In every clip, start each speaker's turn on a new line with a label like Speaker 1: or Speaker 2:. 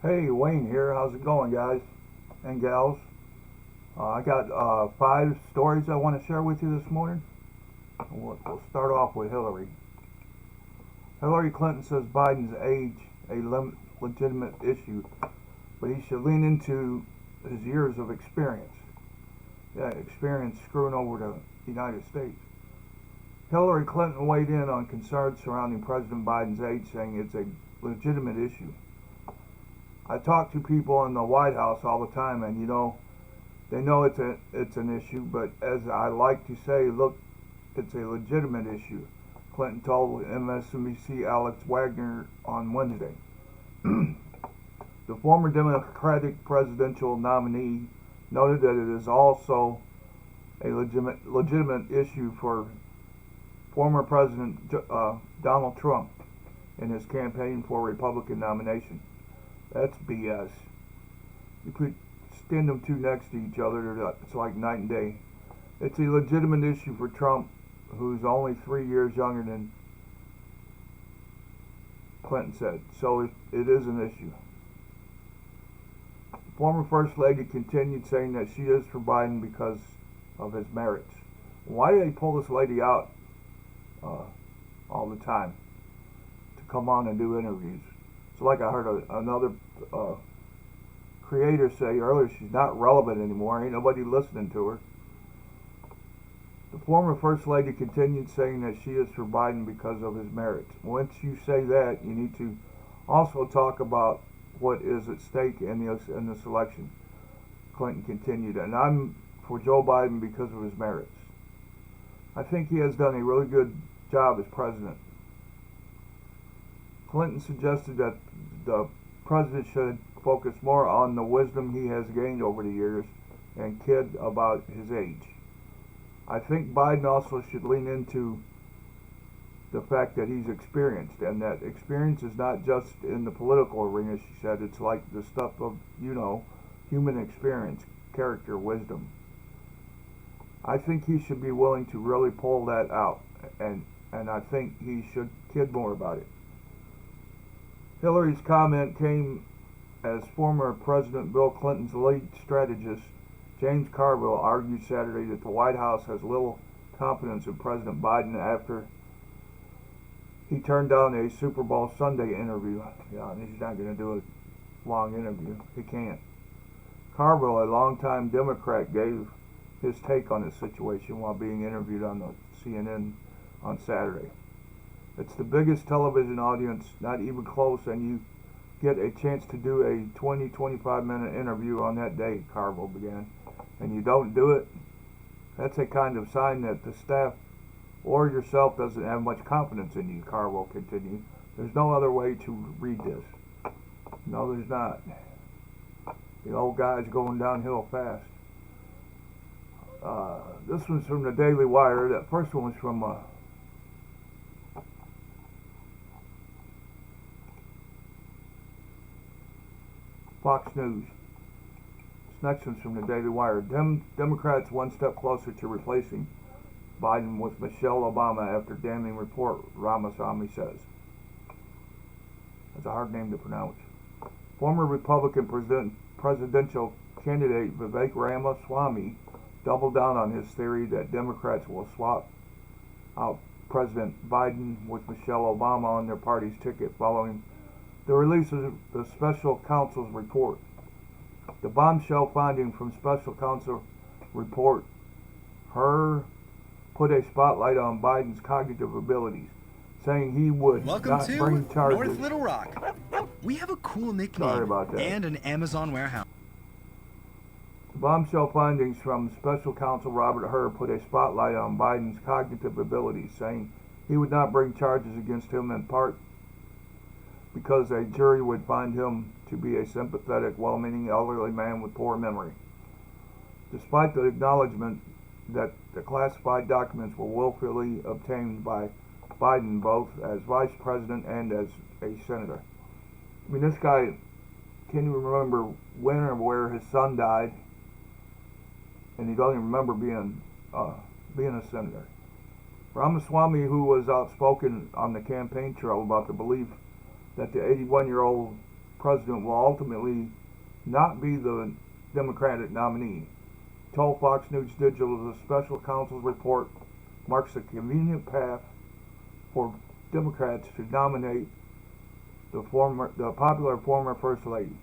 Speaker 1: Hey, Wayne here. How's it going, guys and gals? I got 5 stories I want to share with you this morning. We'll start off with Hillary. Hillary Clinton says Biden's age a legitimate issue, but he should lean into his years of experience. Yeah, experience screwing over the United States. Hillary Clinton weighed in on concerns surrounding President Biden's age, saying it's a legitimate issue. I talk to people in the White House all the time, and they know it's an issue. But as I like to say, look, it's a legitimate issue. Clinton told MSNBC Alex Wagner on Wednesday. The former Democratic presidential nominee noted that it is also a legitimate issue for former President Donald Trump in his campaign for Republican nomination. That's BS. You stand them two next to each other, it's like night and day. It's a legitimate issue for Trump, who's only 3 years younger than Clinton said. So it is an issue. The former First Lady continued saying that she is for Biden because of his merits. Why do they pull this lady out all the time to come on and do interviews? It's like I heard another creator say earlier, she's not relevant anymore. Ain't nobody listening to her. The former First Lady continued saying that she is for Biden because of his merits. Once you say that, you need to also talk about what is at stake in this election. Clinton continued, and I'm for Joe Biden because of his merits. I think he has done a really good job as president. Clinton suggested that the president should focus more on the wisdom he has gained over the years and kid about his age. I think Biden also should lean into the fact that he's experienced, and that experience is not just in the political arena, she said. It's like the stuff of, human experience, character, wisdom. I think he should be willing to really pull that out, and I think he should kid more about it. Hillary's comment came as former President Bill Clinton's lead strategist, James Carville, argued Saturday that the White House has little confidence in President Biden after he turned down a Super Bowl Sunday interview. Yeah, he's not going to do a long interview. He can't. Carville, a longtime Democrat, gave his take on the situation while being interviewed on the CNN on Saturday. It's the biggest television audience, not even close, and you get a chance to do a 20-25 minute interview on that day, Carville began, and you don't do it. That's a kind of sign that the staff or yourself doesn't have much confidence in you, Carville continued. There's no other way to read this. No, there's not. The old guy's going downhill fast. This one's from the Daily Wire. That first one was from Fox News. This next one's from the Daily Wire. Democrats one step closer to replacing Biden with Michelle Obama after damning report, Ramaswamy says. That's a hard name to pronounce. Former Republican presidential candidate Vivek Ramaswamy doubled down on his theory that Democrats will swap out President Biden with Michelle Obama on their party's ticket following the release of the special counsel's report. The bombshell finding from special counsel report put a spotlight on Biden's cognitive abilities, saying he would not bring charges.
Speaker 2: North Little Rock. We have a cool nickname.
Speaker 1: Sorry about that.
Speaker 2: And an Amazon warehouse.
Speaker 1: The bombshell findings from special counsel Robert Hur put a spotlight on Biden's cognitive abilities, saying he would not bring charges against him in part because a jury would find him to be a sympathetic, well-meaning elderly man with poor memory. Despite the acknowledgement that the classified documents were willfully obtained by Biden both as vice president and as a senator. I mean, this guy can't even remember when or where his son died, and he doesn't even remember being a senator. Ramaswamy, who was outspoken on the campaign trail about the belief that the 81-year-old president will ultimately not be the Democratic nominee. Told Fox News Digital the special counsel's report marks a convenient path for Democrats to nominate the popular former First Lady.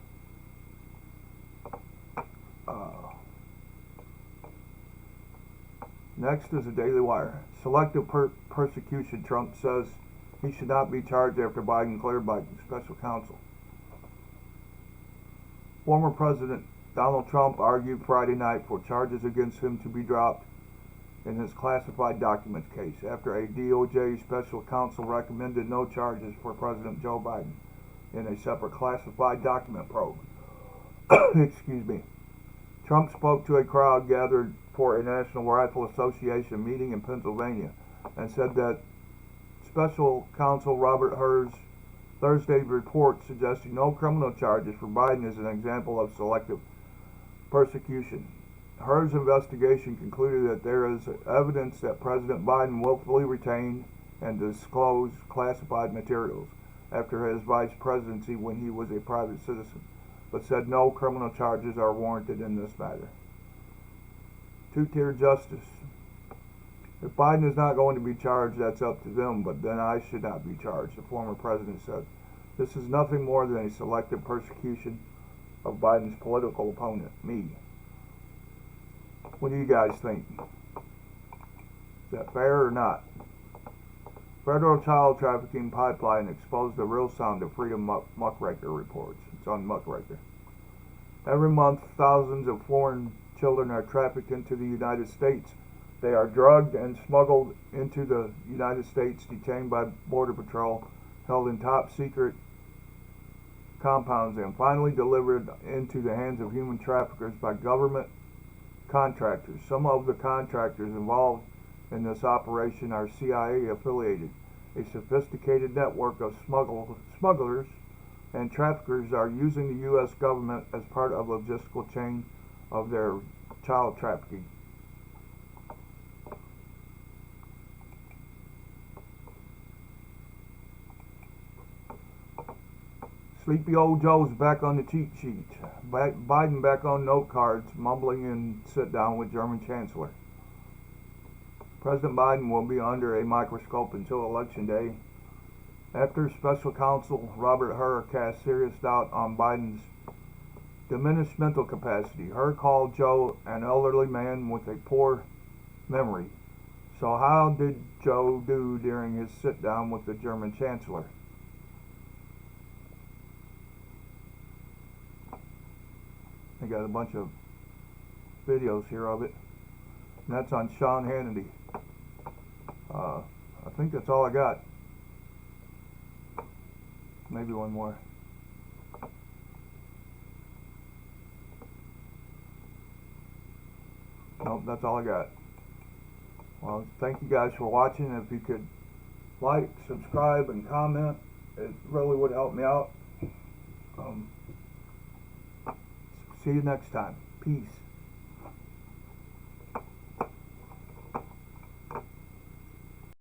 Speaker 1: Next is the Daily Wire. Selective persecution. Trump says he should not be charged after Biden cleared by special counsel. Former President Donald Trump argued Friday night for charges against him to be dropped in his classified documents case after a DOJ special counsel recommended no charges for President Joe Biden in a separate classified document probe. Excuse me. Trump spoke to a crowd gathered for a National Rifle Association meeting in Pennsylvania and said that special counsel Robert Hur's Thursday report suggesting no criminal charges for Biden is an example of selective persecution. Hur's investigation concluded that there is evidence that President Biden willfully retained and disclosed classified materials after his vice presidency when he was a private citizen, but said no criminal charges are warranted in this matter. Two-tier justice. If Biden is not going to be charged, that's up to them, but then I should not be charged, the former president said. This is nothing more than a selective persecution of Biden's political opponent, me. What do you guys think? Is that fair or not? Federal child trafficking pipeline exposed the real sound of Freedom Muckraker reports. It's on Muckraker. Every month, thousands of foreign children are trafficked into the United States. They are drugged and smuggled into the United States, detained by Border Patrol, held in top secret compounds, and finally delivered into the hands of human traffickers by government contractors. Some of the contractors involved in this operation are CIA affiliated. A sophisticated network of smugglers and traffickers are using the U.S. government as part of a logistical chain of their child trafficking. Sleepy old Joe's back on the cheat sheet. Biden back on note cards, mumbling in sit-down with German Chancellor. President Biden will be under a microscope until Election Day, after special counsel Robert Hur cast serious doubt on Biden's diminished mental capacity. Hur called Joe an elderly man with a poor memory. So how did Joe do during his sit-down with the German Chancellor? I got a bunch of videos here of it, and that's on Sean Hannity. I think that's all I got. Maybe one more. Nope, that's all I got. Well, thank you guys for watching. If you could like, subscribe, and comment, it really would help me out. See you next time. Peace.